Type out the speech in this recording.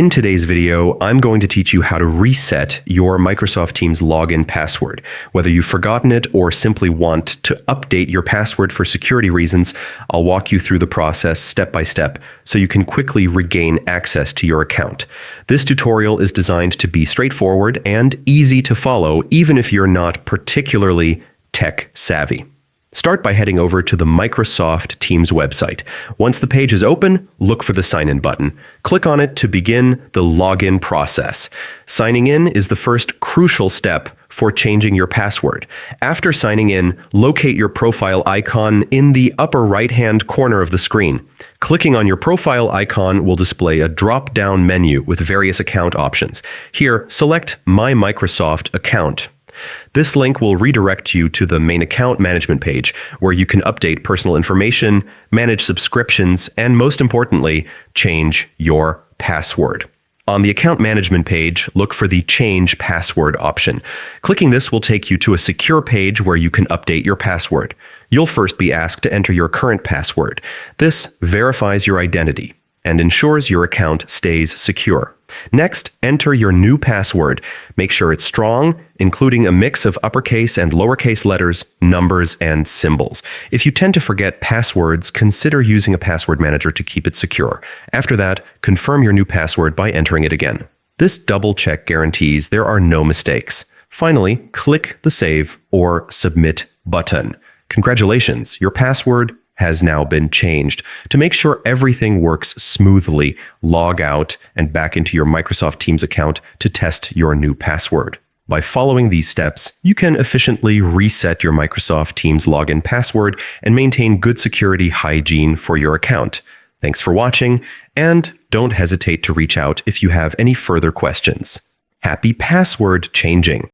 In today's video, I'm going to teach you how to reset your Microsoft Teams login password. Whether you've forgotten it or simply want to update your password for security reasons, I'll walk you through the process step by step so you can quickly regain access to your account. This tutorial is designed to be straightforward and easy to follow, even if you're not particularly tech savvy. Start by heading over to the Microsoft Teams website. Once the page is open, look for the Sign In button. Click on it to begin the login process. Signing in is the first crucial step for changing your password. After signing in, locate your profile icon in the upper right-hand corner of the screen. Clicking on your profile icon will display a drop-down menu with various account options. Here, select My Microsoft Account. This link will redirect you to the main account management page, where you can update personal information, manage subscriptions, and most importantly, change your password. On the account management page, look for the Change Password option. Clicking this will take you to a secure page where you can update your password. You'll first be asked to enter your current password. This verifies your identity and ensures your account stays secure. Next, enter your new password. Make sure it's strong, including a mix of uppercase and lowercase letters, numbers, and symbols. If you tend to forget passwords, consider using a password manager to keep it secure. After that, confirm your new password by entering it again. This double check guarantees there are no mistakes. Finally, click the Save or Submit button. Congratulations, your password has now been changed. To make sure everything works smoothly, log out and back into your Microsoft Teams account to test your new password. By following these steps, you can efficiently reset your Microsoft Teams login password and maintain good security hygiene for your account. Thanks for watching, and don't hesitate to reach out if you have any further questions. Happy password changing!